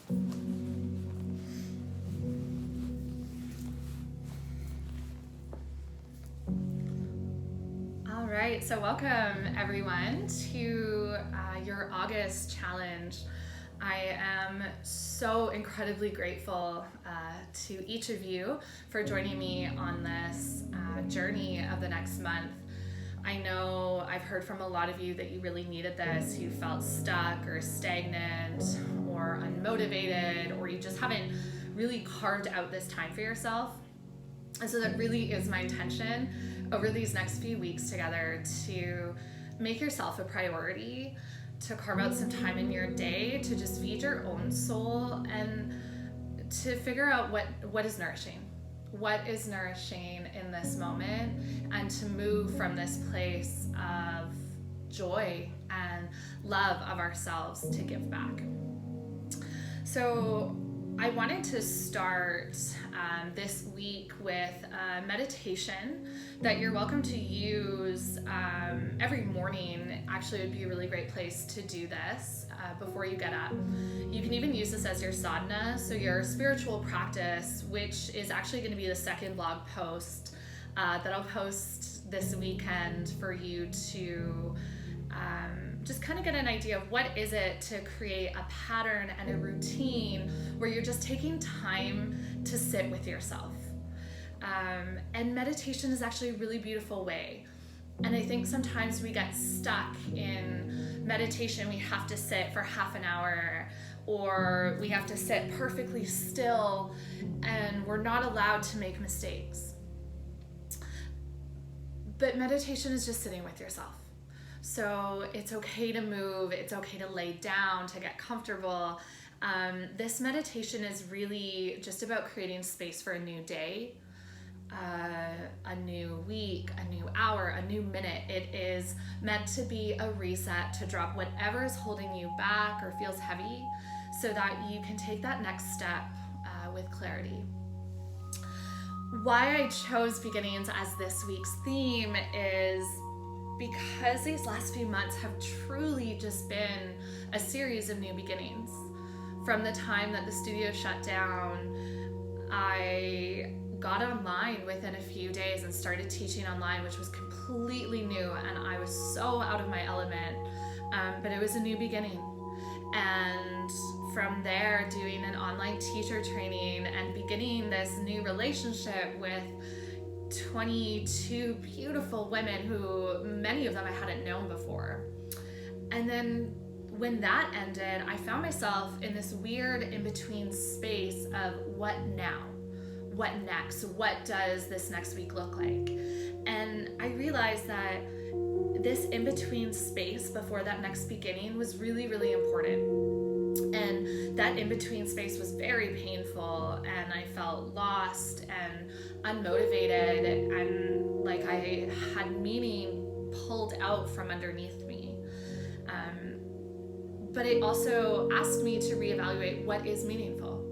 All right, so welcome everyone to your August challenge. I am so incredibly grateful to each of you for joining me on this journey of the next month. I know I've heard from a lot of you that you really needed this. You felt stuck or stagnant or unmotivated, or you just haven't really carved out this time for yourself. And so that really is my intention over these next few weeks together to make yourself a priority, to carve out some time in your day to just feed your own soul and to figure out what is nourishing. What is nourishing in this moment, and to move from this place of joy and love of ourselves to give back. So I wanted to start this week with a meditation that you're welcome to use every morning. Actually, it would be a really great place to do this before you get up. You can even use this as your sadhana, so your spiritual practice, which is actually going to be the second blog post that I'll post this weekend for you to just kind of get an idea of what is it to create a pattern and a routine where you're just taking time to sit with yourself. And meditation is actually a really beautiful way. And I think sometimes we get stuck in meditation. We have to sit for half an hour, or we have to sit perfectly still, and we're not allowed to make mistakes. But meditation is just sitting with yourself. So it's okay to move, it's okay to lay down, to get comfortable. This meditation is really just about creating space for a new day, a new week, a new hour, a new minute. It is meant to be a reset, to drop whatever is holding you back or feels heavy so that you can take that next step with clarity. Why I chose beginnings as this week's theme is because these last few months have truly just been a series of new beginnings. From the time that the studio shut down, I got online within a few days and started teaching online, which was completely new, and I was so out of my element, but it was a new beginning. And from there, doing an online teacher training and beginning this new relationship with 22 beautiful women who many of them I hadn't known before. And then when that ended, I found myself in this weird in-between space of what now? What next? What does this next week look like? And I realized that this in-between space before that next beginning was really, really important. And that in-between space was very painful, and I felt lost and unmotivated, and like I had meaning pulled out from underneath me. But it also asked me to reevaluate what is meaningful.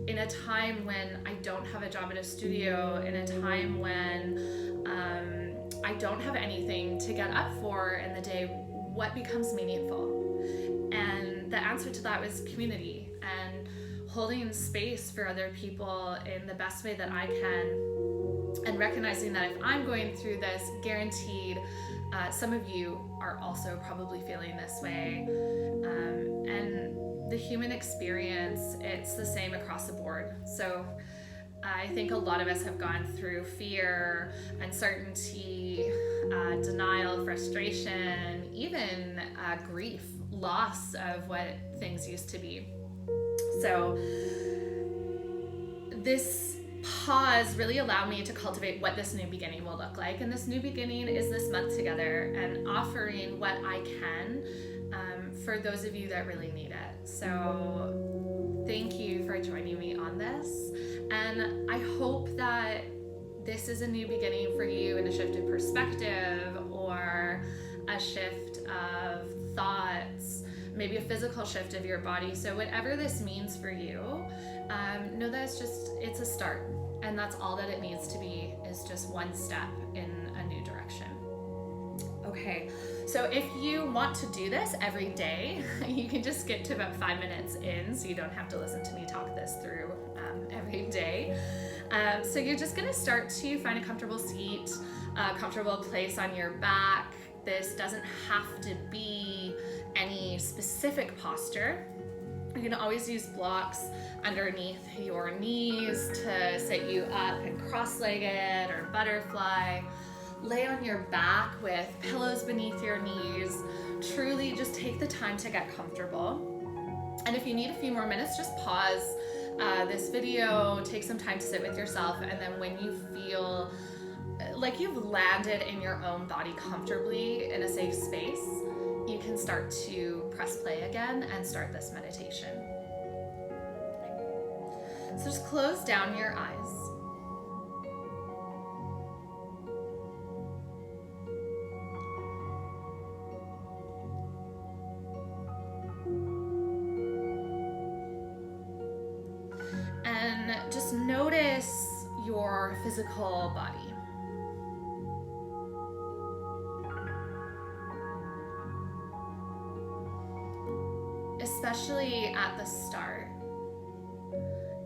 In a time when I don't have a job at a studio, in a time when I don't have anything to get up for in the day, what becomes meaningful? And the answer to that was community and holding space for other people in the best way that I can, and recognizing that if I'm going through this, guaranteed some of you are also probably feeling this way. And the human experience, it's the same across the board. So I think a lot of us have gone through fear, uncertainty, denial, frustration, even grief, loss of what things used to be. So this pause really allowed me to cultivate what this new beginning will look like. And this new beginning is this month together and offering what I can for those of you that really need it. So thank you for joining me on this. And I hope that this is a new beginning for you in a shift in perspective or a shift of thoughts, maybe a physical shift of your body. So whatever this means for you, know that it's a start. And that's all that it needs to be, is just one step in a new direction. Okay, so if you want to do this every day, you can just skip to about 5 minutes in, so you don't have to listen to me talk this through every day. So you're just gonna start to find a comfortable seat, a comfortable place on your back. This doesn't have to be any specific posture. You can always use blocks underneath your knees to sit you up in cross-legged or butterfly. Lay on your back with pillows beneath your knees. Truly just take the time to get comfortable. And if you need a few more minutes, just pause this video, take some time to sit with yourself, and then when you feel like you've landed in your own body comfortably in a safe space, you can start to press play again and start this meditation. So just close down your eyes. And just notice your physical body. Especially at the start.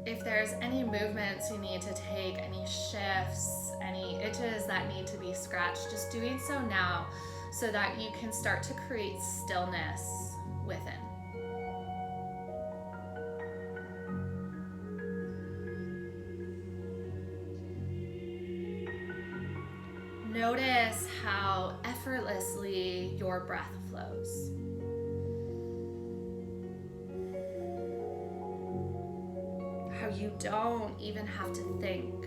If there's any movements you need to take, any shifts, any itches that need to be scratched, just doing so now so that you can start to create stillness within. Notice how effortlessly your breath flows. How you don't even have to think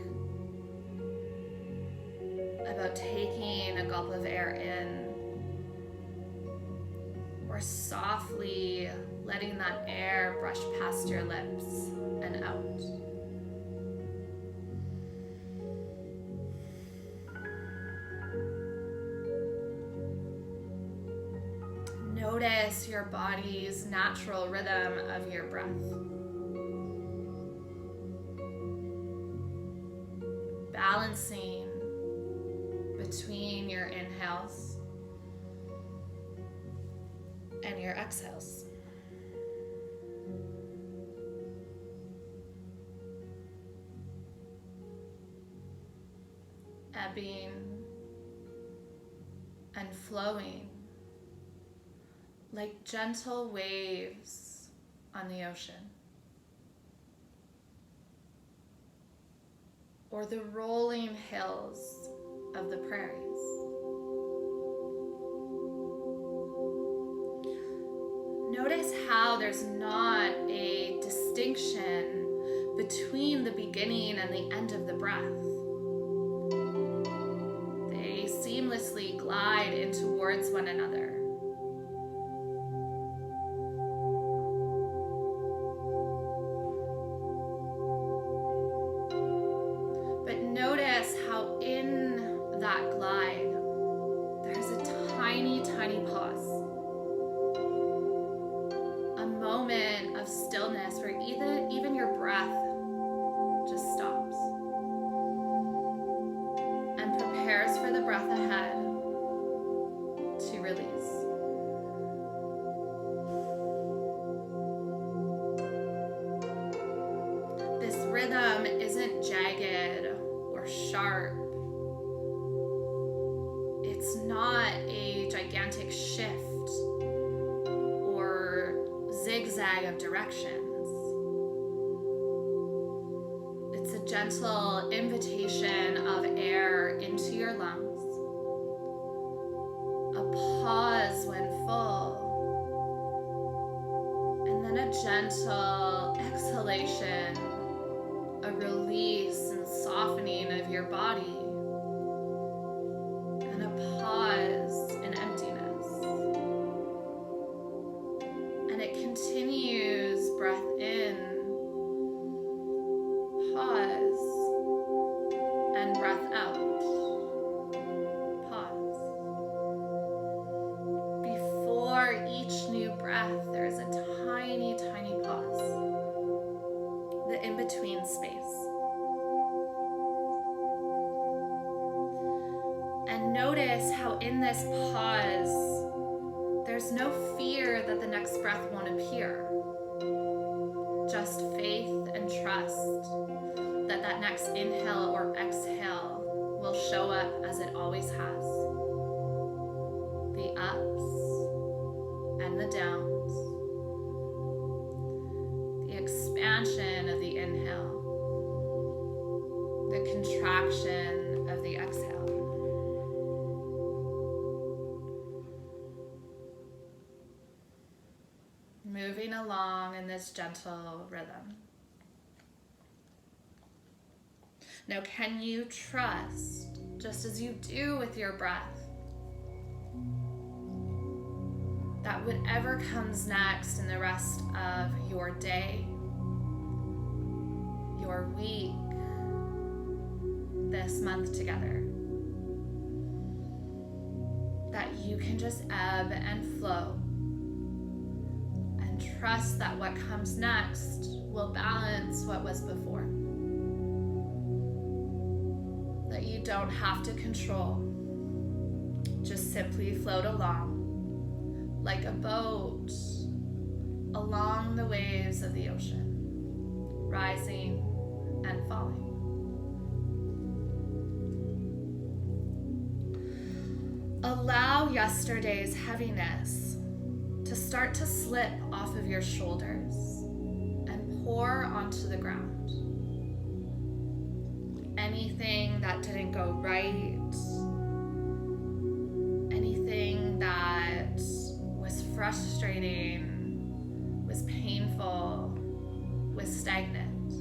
about taking a gulp of air in or softly letting that air brush past your lips and out. Notice your body's natural rhythm of your breath. Balancing between your inhales and your exhales. Ebbing and flowing like gentle waves on the ocean, or the rolling hills of the prairies. Notice how there's not a distinction between the beginning and the end of the breath. They seamlessly glide in towards one another. Notice how in that glide, there's a tiny, tiny pause. A moment of stillness where even your breath just stops and prepares for the breath ahead to release. This rhythm isn't jagged or sharp. It's not a gigantic shift or zigzag of directions. It's a gentle invitation of air into your lungs, a pause when full, and then a gentle exhalation, a release and softening of your body, and a pause in emptiness. And it continues, breath in, pause, and breath out, pause. Before each new breath, there's a tiny, tiny pause, the in-between space. And notice how in this pause, there's no fear that the next breath won't appear. Just faith and trust that that next inhale or exhale will show up as it always has. The ups and the downs. The expansion of the inhale. The contraction of the exhale. Moving along in this gentle rhythm. Now, can you trust, just as you do with your breath, that whatever comes next in the rest of your day, your week, this month together, that you can just ebb and flow and trust that what comes next will balance what was before. That you don't have to control, just simply float along like a boat along the waves of the ocean, rising and falling. Allow yesterday's heaviness to start to slip off of your shoulders and pour onto the ground. Anything that didn't go right, anything that was frustrating, was painful, was stagnant,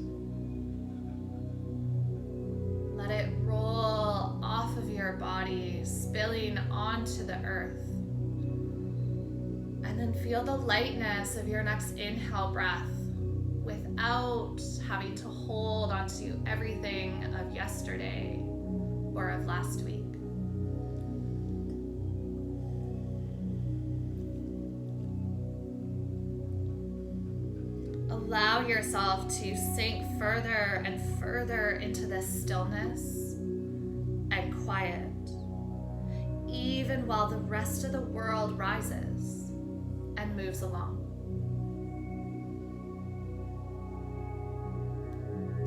let it roll off of your body, spilling onto the earth. And then feel the lightness of your next inhale breath without having to hold onto everything of yesterday or of last week. Allow yourself to sink further and further into this stillness and quiet, even while the rest of the world rises and moves along.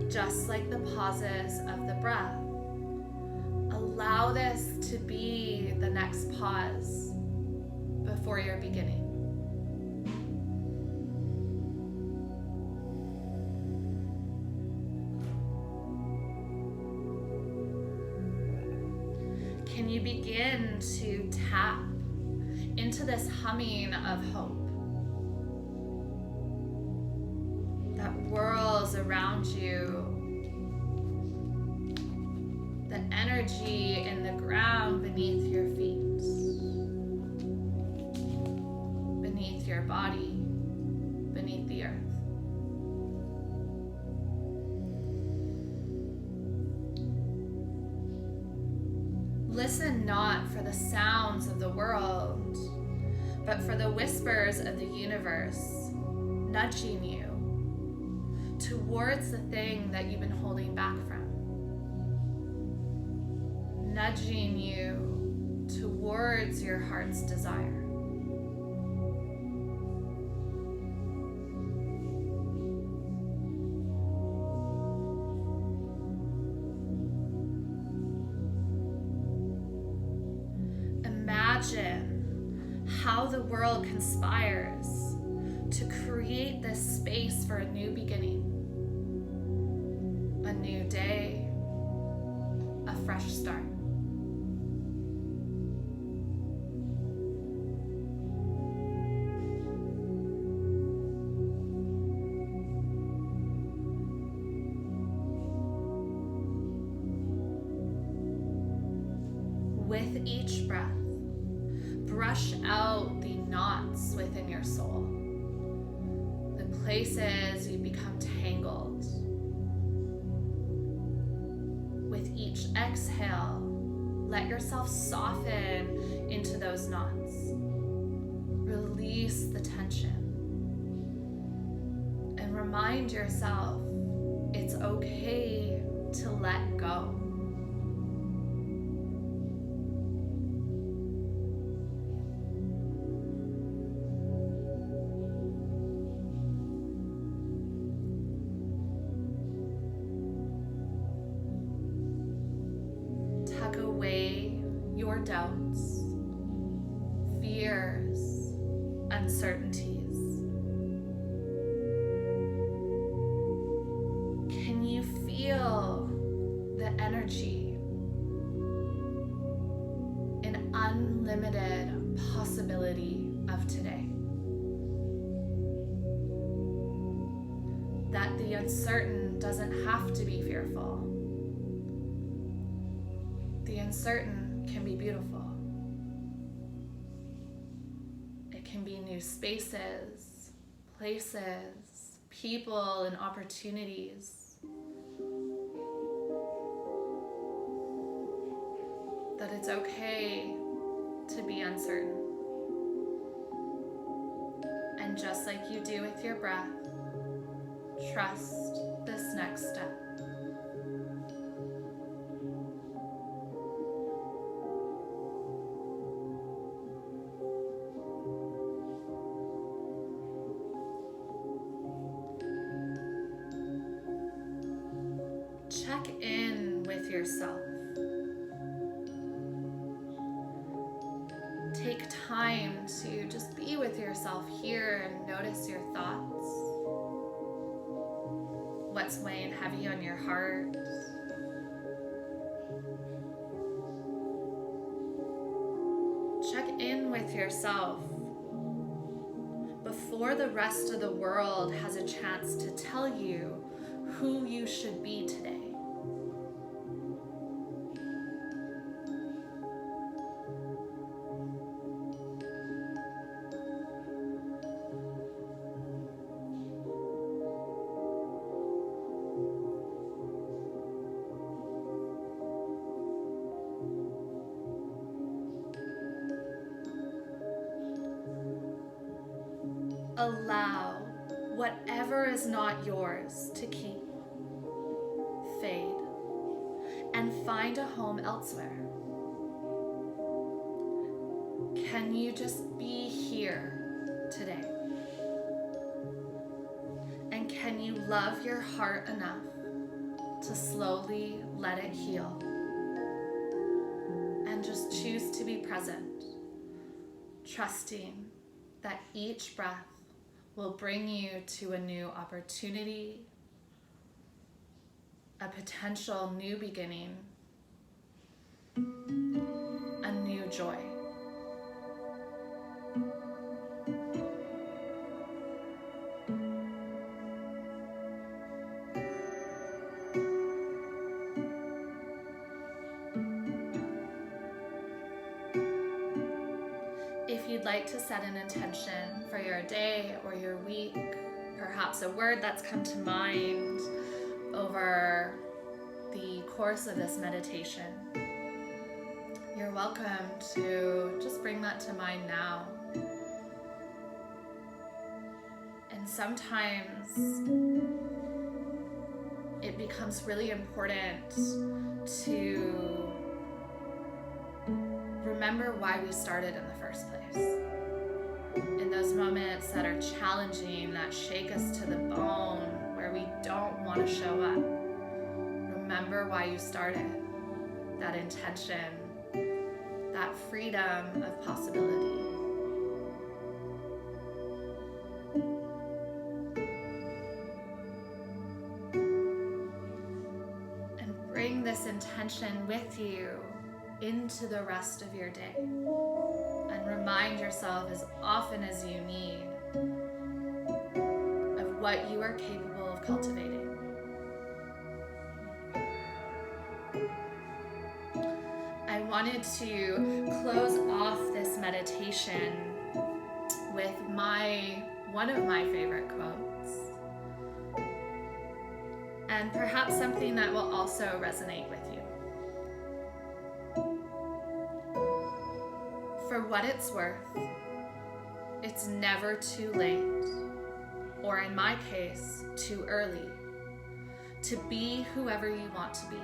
Just like the pauses of the breath, allow this to be the next pause before your beginning. Can you begin to tap into this humming of hope that whirls around you, the energy in the ground beneath your feet, beneath your body, beneath the earth? Listen not for the sounds of the world, but for the whispers of the universe, nudging you towards the thing that you've been holding back from, nudging you towards your heart's desire. Imagine how the world conspires to create this space for a new beginning, a new day, a fresh start. With each breath, brush out the knots within your soul, the places you become tangled. With each exhale, let yourself soften into those knots. Release the tension. And remind yourself it's okay to let go. doubts, fears, uncertainties? Can you feel the energy and unlimited possibility of today? That the uncertain doesn't have to be fearful. The uncertain can be beautiful. It can be new spaces, places, people, and opportunities. That it's okay to be uncertain. And just like you do with your breath, trust this next step. Check in with yourself. Take time to just be with yourself here and notice your thoughts. What's weighing heavy on your heart? Check in with yourself before the rest of the world has a chance to tell you who you should be today. Allow whatever is not yours to keep, fade, and find a home elsewhere. Can you just be here today? And can you love your heart enough to slowly let it heal? And just choose to be present, trusting that each breath will bring you to a new opportunity, a potential new beginning, a new joy. If you'd like to set an intention for your day or your week, perhaps a word that's come to mind over the course of this meditation, you're welcome to just bring that to mind now. And sometimes it becomes really important to remember why we started in the first place. In those moments that are challenging, that shake us to the bone, where we don't want to show up, remember why you started. That intention, that freedom of possibility. And bring this intention with you into the rest of your day. And remind yourself as often as you need of what you are capable of cultivating. I wanted to close off this meditation with one of my favorite quotes, and perhaps something that will also resonate with you. For what it's worth, it's never too late, or in my case, too early, to be whoever you want to be.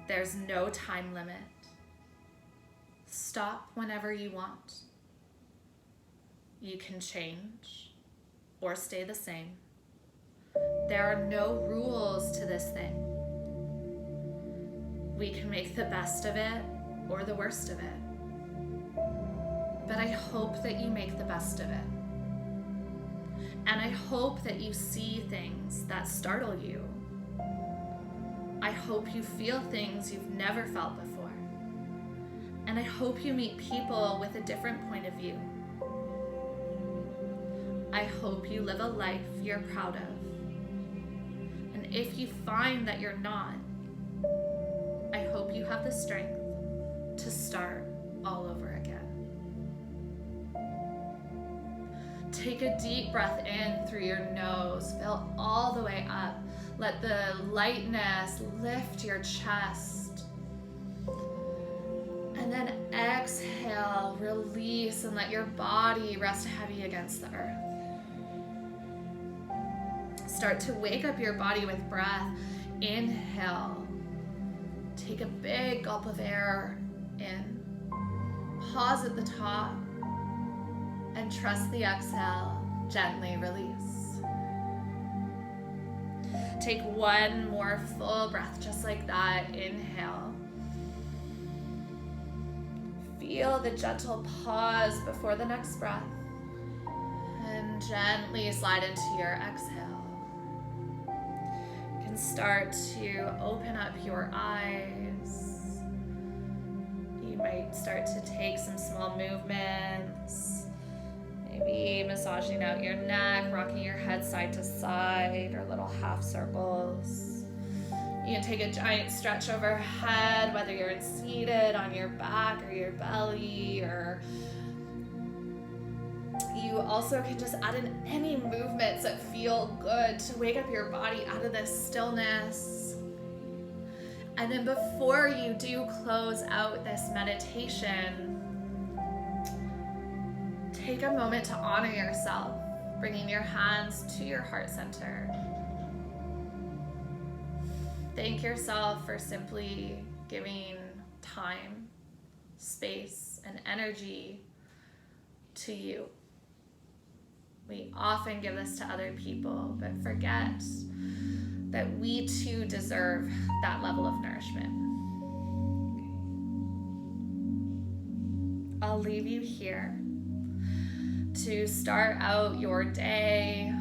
There's no time limit. Stop whenever you want. You can change or stay the same. There are no rules to this thing. We can make the best of it or the worst of it. But I hope that you make the best of it. And I hope that you see things that startle you. I hope you feel things you've never felt before. And I hope you meet people with a different point of view. I hope you live a life you're proud of. And if you find that you're not, I hope you have the strength to start all over again. Take a deep breath in through your nose, fill all the way up. Let the lightness lift your chest. And then exhale, release, and let your body rest heavy against the earth. Start to wake up your body with breath. Inhale. Take a big gulp of air in. Pause at the top. And trust the exhale. Gently release. Take one more full breath just like that. Inhale. Feel the gentle pause before the next breath. And gently slide into your exhale. You can start to open up your eyes. You might start to take some small movements. Maybe massaging out your neck, rocking your head side to side, or little half circles. You can take a giant stretch overhead, whether you're seated on your back or your belly, or you also can just add in any movements that feel good to wake up your body out of this stillness. And then before you do close out this meditation, take a moment to honor yourself, bringing your hands to your heart center. Thank yourself for simply giving time, space, and energy to you. We often give this to other people, but forget that we too deserve that level of nourishment. I'll leave you here to start out your day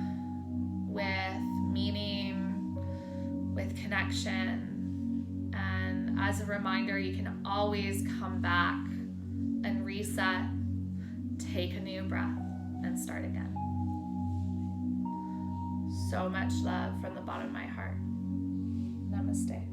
with meaning, with connection. And as a reminder, you can always come back and reset, take a new breath, and start again. So much love from the bottom of my heart. Namaste.